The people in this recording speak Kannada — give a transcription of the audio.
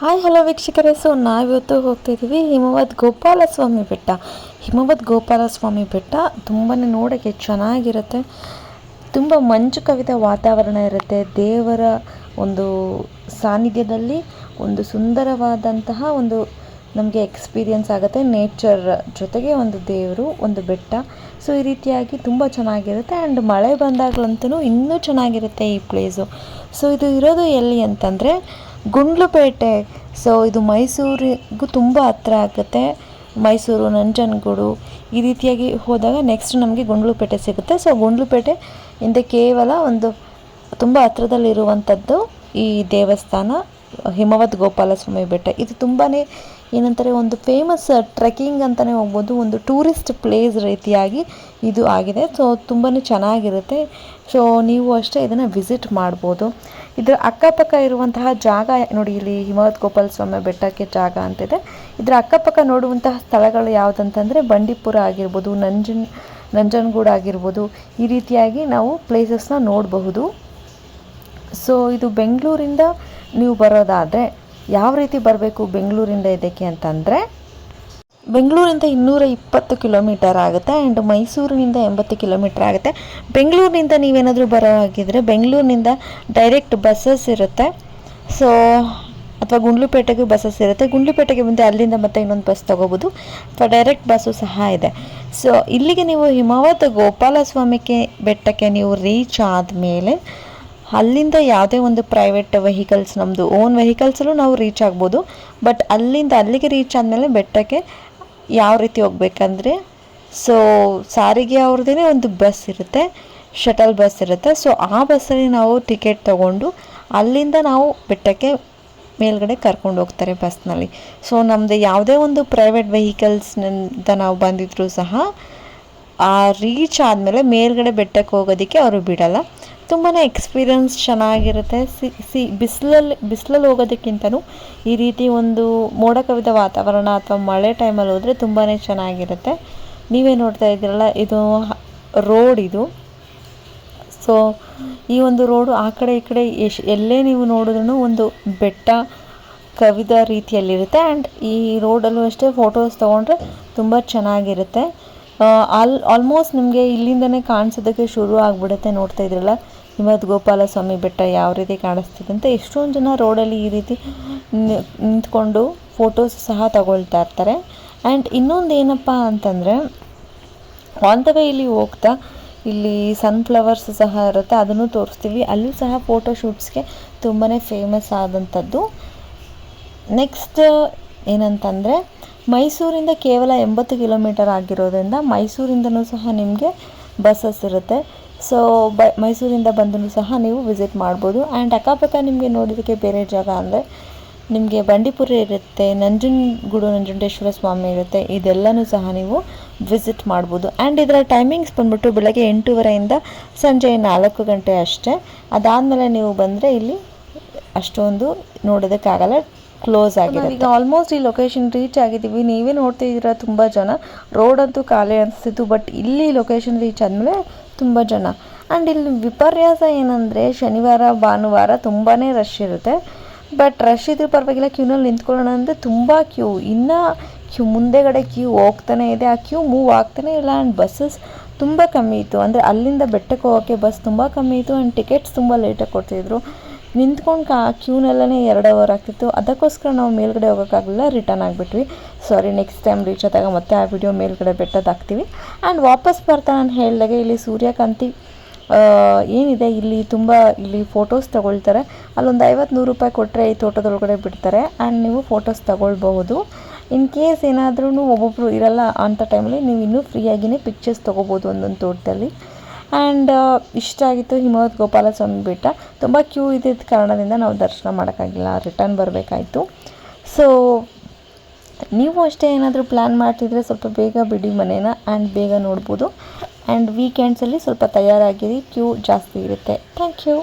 ಹಾಯ್ ಹಲೋ ವೀಕ್ಷಕರೇ, ನಾವಿವತ್ತು ಹೋಗ್ತಿದ್ದೀವಿ ಹಿಮವದ್ ಗೋಪಾಲಸ್ವಾಮಿ ಬೆಟ್ಟ. ಹಿಮವದ್ ಗೋಪಾಲಸ್ವಾಮಿ ಬೆಟ್ಟ ತುಂಬಾ ನೋಡೋಕ್ಕೆ ಚೆನ್ನಾಗಿರುತ್ತೆ. ತುಂಬ ಮಂಜು ಕವಿದ ವಾತಾವರಣ ಇರುತ್ತೆ. ದೇವರ ಒಂದು ಸಾನ್ನಿಧ್ಯದಲ್ಲಿ ಒಂದು ಸುಂದರವಾದಂತಹ ಒಂದು ನಮಗೆ ಎಕ್ಸ್ಪೀರಿಯನ್ಸ್ ಆಗುತ್ತೆ. ನೇಚರ್ ಜೊತೆಗೆ ಒಂದು ದೇವರು, ಒಂದು ಬೆಟ್ಟ. ಸೊ ಈ ರೀತಿಯಾಗಿ ತುಂಬ ಚೆನ್ನಾಗಿರುತ್ತೆ. ಆ್ಯಂಡ್ ಮಳೆ ಬಂದಾಗಲಂತೂ ಇನ್ನೂ ಚೆನ್ನಾಗಿರುತ್ತೆ ಈ ಪ್ಲೇಸು. ಸೊ ಇದು ಇರೋದು ಎಲ್ಲಿ ಅಂತಂದರೆ ಗುಂಡ್ಲುಪೇಟೆ. ಸೊ ಇದು ಮೈಸೂರಿಗೂ ತುಂಬ ಹತ್ರ ಆಗುತ್ತೆ. ಮೈಸೂರು, ನಂಜನಗೂಡು ಈ ರೀತಿಯಾಗಿ ಹೋದಾಗ ನೆಕ್ಸ್ಟ್ ನಮಗೆ ಗುಂಡ್ಲುಪೇಟೆ ಸಿಗುತ್ತೆ. ಸೊ ಗುಂಡ್ಲುಪೇಟೆ ಇಂದ ಕೇವಲ ಒಂದು ತುಂಬ ಹತ್ರದಲ್ಲಿರುವಂಥದ್ದು ಈ ದೇವಸ್ಥಾನ ಹಿಮವದ್ ಗೋಪಾಲಸ್ವಾಮಿ ಬೆಟ್ಟ. ಇದು ತುಂಬಾ ಏನಂತಾರೆ, ಒಂದು ಫೇಮಸ್ ಟ್ರೆಕ್ಕಿಂಗ್ ಅಂತಲೇ ಹೋಗ್ಬೋದು. ಒಂದು ಟೂರಿಸ್ಟ್ ಪ್ಲೇಸ್ ರೀತಿಯಾಗಿ ಇದು ಆಗಿದೆ. ಸೊ ತುಂಬಾ ಚೆನ್ನಾಗಿರುತ್ತೆ. ಸೊ ನೀವು ಅಷ್ಟೇ ಇದನ್ನು ವಿಸಿಟ್ ಮಾಡ್ಬೋದು. ಇದರ ಅಕ್ಕಪಕ್ಕ ಇರುವಂತಹ ಜಾಗ ನೋಡಿ, ಇಲ್ಲಿ ಹಿಮವದ್ ಗೋಪಾಲಸ್ವಾಮಿ ಬೆಟ್ಟಕ್ಕೆ ಜಾಗ ಅಂತಿದೆ. ಇದರ ಅಕ್ಕಪಕ್ಕ ನೋಡುವಂತಹ ಸ್ಥಳಗಳು ಯಾವುದಂತಂದರೆ ಬಂಡೀಪುರ ಆಗಿರ್ಬೋದು, ನಂಜನಗೂಡು ಆಗಿರ್ಬೋದು. ಈ ರೀತಿಯಾಗಿ ನಾವು ಪ್ಲೇಸಸ್ನ ನೋಡಬಹುದು. ಸೊ ಇದು ಬೆಂಗಳೂರಿಂದ ನೀವು ಬರೋದಾದರೆ ಯಾವ ರೀತಿ ಬರಬೇಕು ಬೆಂಗಳೂರಿಂದ ಇದಕ್ಕೆ ಅಂತಂದರೆ, ಬೆಂಗಳೂರಿಂದ 220 ಕಿಲೋಮೀಟರ್ ಆಗುತ್ತೆ. ಆ್ಯಂಡ್ ಮೈಸೂರಿನಿಂದ 80 ಕಿಲೋಮೀಟರ್ ಆಗುತ್ತೆ. ಬೆಂಗಳೂರಿನಿಂದ ನೀವೇನಾದರೂ ಬರೋ ಹಾಗಿದ್ರೆ ಬೆಂಗಳೂರಿನಿಂದ ಡೈರೆಕ್ಟ್ ಬಸ್ಸಸ್ ಇರುತ್ತೆ. ಸೊ ಅಥವಾ ಗುಂಡ್ಲುಪೇಟೆಗೂ ಬಸ್ಸಸ್ ಇರುತ್ತೆ. ಗುಂಡ್ಲುಪೇಟೆಗೆ ಬಂದು ಅಲ್ಲಿಂದ ಮತ್ತೆ ಇನ್ನೊಂದು ಬಸ್ ತೊಗೋಬೋದು, ಅಥವಾ ಡೈರೆಕ್ಟ್ ಬಸ್ಸು ಸಹ ಇದೆ. ಸೊ ಇಲ್ಲಿಗೆ ನೀವು ಹಿಮವದ್ ಗೋಪಾಲಸ್ವಾಮಿಗೆ ಬೆಟ್ಟಕ್ಕೆ ನೀವು ರೀಚ್ ಆದಮೇಲೆ ಅಲ್ಲಿಂದ ಯಾವುದೇ ಒಂದು ಪ್ರೈವೇಟ್ ವೆಹಿಕಲ್ಸ್, ನಮ್ಮದು ಓನ್ ವೆಹಿಕಲ್ಸಲ್ಲೂ ನಾವು ರೀಚ್ ಆಗ್ಬೋದು. ಬಟ್ ಅಲ್ಲಿಗೆ ರೀಚ್ ಆದಮೇಲೆ ಬೆಟ್ಟಕ್ಕೆ ಯಾವ ರೀತಿ ಹೋಗ್ಬೇಕಂದ್ರೆ, ಸೊ ಸಾರಿಗೆ ಅವ್ರದ್ದೇ ಒಂದು ಬಸ್ ಇರುತ್ತೆ, ಶಟಲ್ ಬಸ್ ಇರುತ್ತೆ. ಸೊ ಆ ಬಸ್ಸಲ್ಲಿ ನಾವು ಟಿಕೆಟ್ ತೊಗೊಂಡು ಅಲ್ಲಿಂದ ನಾವು ಬೆಟ್ಟಕ್ಕೆ ಮೇಲ್ಗಡೆ ಕರ್ಕೊಂಡು ಹೋಗ್ತಾರೆ ಬಸ್ನಲ್ಲಿ. ಸೊ ನಮ್ಮದು ಯಾವುದೇ ಒಂದು ಪ್ರೈವೇಟ್ ವೆಹಿಕಲ್ಸ್ನಿಂದ ನಾವು ಬಂದಿದ್ರೂ ಸಹ ಆ ರೀಚ್ ಆದಮೇಲೆ ಮೇಲ್ಗಡೆ ಬೆಟ್ಟಕ್ಕೆ ಹೋಗೋದಕ್ಕೆ ಅವರು ಬಿಡಲ್ಲ. ತುಂಬಾ ಎಕ್ಸ್ಪೀರಿಯನ್ಸ್ ಚೆನ್ನಾಗಿರುತ್ತೆ. ಬಿಸಿಲಲ್ಲಿ ಹೋಗೋದಕ್ಕಿಂತನೂ ಈ ರೀತಿ ಒಂದು ಮೋಡ ಕವಿದ ವಾತಾವರಣ ಅಥವಾ ಮಳೆ ಟೈಮಲ್ಲಿ ಹೋದರೆ ತುಂಬಾ ಚೆನ್ನಾಗಿರುತ್ತೆ. ನೀವೇ ನೋಡ್ತಾ ಇದ್ದೀರಲ್ಲ, ಇದು ರೋಡ್ ಇದು. ಸೊ ಈ ಒಂದು ರೋಡು ಆ ಕಡೆ ಈ ಕಡೆ ಎಲ್ಲೇ ನೀವು ನೋಡಿದ್ರೂ ಒಂದು ಬೆಟ್ಟ ಕವಿದ ರೀತಿಯಲ್ಲಿರುತ್ತೆ. ಆ್ಯಂಡ್ ಈ ರೋಡಲ್ಲೂ ಅಷ್ಟೇ ಫೋಟೋಸ್ ತೊಗೊಂಡ್ರೆ ತುಂಬ ಚೆನ್ನಾಗಿರುತ್ತೆ. ಆಲ್ಮೋಸ್ಟ್ ನಿಮಗೆ ಇಲ್ಲಿಂದನೇ ಕಾಣಿಸೋದಕ್ಕೆ ಶುರು ಆಗಿಬಿಡುತ್ತೆ. ನೋಡ್ತಾ ಇದ್ರಲ್ಲ ಹಿಮವದ್ ಗೋಪಾಲಸ್ವಾಮಿ ಬೆಟ್ಟ ಯಾವ ರೀತಿ ಕಾಣಿಸ್ತಿದೆ ಅಂತ. ಎಷ್ಟೊಂದು ಜನ ರೋಡಲ್ಲಿ ಈ ರೀತಿ ನಿಂತ್ಕೊಂಡು ಫೋಟೋಸ್ ಸಹ ತಗೊಳ್ತಾ ಇರ್ತಾರೆ. ಆ್ಯಂಡ್ ಇನ್ನೊಂದು ಏನಪ್ಪ ಅಂತಂದರೆ, ಆನ್ ದ ವೇ ಇಲ್ಲಿ ಹೋಗ್ತಾ ಇಲ್ಲಿ ಸನ್ಫ್ಲವರ್ಸ್ ಸಹ ಇರುತ್ತೆ, ಅದನ್ನು ತೋರಿಸ್ತೀವಿ. ಅಲ್ಲೂ ಸಹ ಫೋಟೋಶೂಟ್ಸ್ಗೆ ತುಂಬಾ ಫೇಮಸ್ ಆದಂಥದ್ದು. ನೆಕ್ಸ್ಟ್ ಏನಂತಂದರೆ, ಮೈಸೂರಿಂದ ಕೇವಲ 80 ಕಿಲೋಮೀಟರ್ ಆಗಿರೋದ್ರಿಂದ ಮೈಸೂರಿಂದನೂ ಸಹ ನಿಮಗೆ ಬಸ್ಸಸ್ ಇರುತ್ತೆ. ಸೊ ಮೈಸೂರಿಂದ ಬಂದರೂ ಸಹ ನೀವು ವಿಸಿಟ್ ಮಾಡ್ಬೋದು. ಆ್ಯಂಡ್ ಅಕ್ಕಪಕ್ಕ ನಿಮಗೆ ನೋಡೋದಕ್ಕೆ ಬೇರೆ ಜಾಗ ಅಂದರೆ ನಿಮಗೆ ಬಂಡೀಪುರ ಇರುತ್ತೆ, ನಂಜುಂಡೇಶ್ವರ ಸ್ವಾಮಿ ಇರುತ್ತೆ. ಇದೆಲ್ಲನೂ ಸಹ ನೀವು ವಿಸಿಟ್ ಮಾಡ್ಬೋದು. ಆ್ಯಂಡ್ ಇದರ ಟೈಮಿಂಗ್ಸ್ ಬಂದ್ಬಿಟ್ಟು ಬೆಳಗ್ಗೆ 8:30 ಸಂಜೆ 4 ಗಂಟೆ ಅಷ್ಟೇ. ಅದಾದಮೇಲೆ ನೀವು ಬಂದರೆ ಇಲ್ಲಿ ಅಷ್ಟೊಂದು ನೋಡೋದಕ್ಕಾಗಲ್ಲ, ಕ್ಲೋಸ್ ಆಗಿದೆ. ಈಗ ಆಲ್ಮೋಸ್ಟ್ ಈ ಲೊಕೇಶನ್ ರೀಚ್ ಆಗಿದ್ದೀವಿ. ನೀವೇ ನೋಡ್ತಿದ್ದೀರಾ ತುಂಬ ಜನ. ರೋಡಂತೂ ಖಾಲಿ ಅನಿಸ್ತಿತ್ತು, ಬಟ್ ಇಲ್ಲಿ ಲೊಕೇಶನ್ ರೀಚ್ ಆದಮೇಲೆ ತುಂಬ ಜನ. ಆ್ಯಂಡ್ ಇಲ್ಲಿ ವಿಪರ್ಯಾಸ ಏನಂದರೆ, ಶನಿವಾರ ಭಾನುವಾರ ತುಂಬಾ ರಶ್ ಇರುತ್ತೆ. ಬಟ್ ರಶ್ ಇದ್ರೂ ಪರವಾಗಿಲ್ಲ, ಕ್ಯೂನಲ್ಲಿ ನಿಂತ್ಕೊಳ್ಳೋಣ ಅಂದರೆ ತುಂಬ ಇನ್ನೂ ಮುಂದೆಗಡೆ ಕ್ಯೂ ಹೋಗ್ತಾನೆ ಇದೆ. ಆ ಕ್ಯೂ ಮೂವ್ ಆಗ್ತಾನೆ ಇಲ್ಲ. ಆ್ಯಂಡ್ ಬಸ್ಸಸ್ ತುಂಬ ಕಮ್ಮಿ ಇತ್ತು. ಅಂದರೆ ಅಲ್ಲಿಂದ ಬೆಟ್ಟಕ್ಕೆ ಹೋಗೋಕ್ಕೆ ಬಸ್ ತುಂಬ ಕಮ್ಮಿ ಇತ್ತು. ಆ್ಯಂಡ್ ಟಿಕೆಟ್ಸ್ ತುಂಬ ಲೇಟಾಗಿ ಕೊಡ್ತಿದ್ರು. ನಿಂತ್ಕೊಂಡು ಕ್ಯೂನಲ್ಲೇ 2 ಅವರ್ ಆಗ್ತಿತ್ತು. ಅದಕ್ಕೋಸ್ಕರ ನಾವು ಮೇಲ್ಗಡೆ ಹೋಗೋಕ್ಕಾಗಲಿಲ್ಲ, ರಿಟರ್ನ್ ಆಗಿಬಿಟ್ವಿ. ಸಾರಿ, ನೆಕ್ಸ್ಟ್ ಟೈಮ್ ರೀಚ್ ಆದಾಗ ಮತ್ತೆ ಆ ವಿಡಿಯೋ ಮೇಲ್ಗಡೆ ಬೆಟ್ಟದ್ದು ಹಾಕ್ತೀವಿ. ಆ್ಯಂಡ್ ವಾಪಸ್ ಬರ್ತಾ ನಾನು ಹೇಳಿದಾಗೆ ಇಲ್ಲಿ ಸೂರ್ಯಕಾಂತಿ ಏನಿದೆ, ಇಲ್ಲಿ ಫೋಟೋಸ್ ತೊಗೊಳ್ತಾರೆ. ಅಲ್ಲೊಂದು 50-100 ರೂಪಾಯಿ ಕೊಟ್ಟರೆ ಈ ತೋಟದೊಳಗಡೆ ಬಿಡ್ತಾರೆ. ಆ್ಯಂಡ್ ನೀವು ಫೋಟೋಸ್ ತೊಗೊಳ್ಬಹುದು. ಇನ್ ಕೇಸ್ ಏನಾದ್ರೂ ಒಬ್ಬೊಬ್ಬರು ಇರಲ್ಲ ಅಂಥ ಟೈಮಲ್ಲಿ ನೀವು ಇನ್ನೂ ಫ್ರೀಯಾಗಿಯೇ ಪಿಕ್ಚರ್ಸ್ ತೊಗೋಬೋದು ಒಂದೊಂದು ತೋಟದಲ್ಲಿ. ಆ್ಯಂಡ್ ಇಷ್ಟ ಆಗಿತ್ತು ಹಿಮವದ್ ಗೋಪಾಲಸ್ವಾಮಿ ಬೆಟ್ಟ. ತುಂಬ ಕ್ಯೂ ಇದ್ದಿದ್ದ ಕಾರಣದಿಂದ ನಾವು ದರ್ಶನ ಮಾಡೋಕ್ಕಾಗಿಲ್ಲ, ರಿಟರ್ನ್ ಬರಬೇಕಾಯಿತು. ಸೊ ನೀವು ಅಷ್ಟೇ ಏನಾದರೂ ಪ್ಲ್ಯಾನ್ ಮಾಡ್ತಿದ್ರೆ ಸ್ವಲ್ಪ ಬೇಗ ಬಿಡಿ ಮನೇನ, ಆ್ಯಂಡ್ ಬೇಗ ನೋಡ್ಬೋದು. ಆ್ಯಂಡ್ ವೀಕೆಂಡ್ಸಲ್ಲಿ ಸ್ವಲ್ಪ ತಯಾರಾಗಿರಿ, ಕ್ಯೂ ಜಾಸ್ತಿ ಇರುತ್ತೆ. Thank you.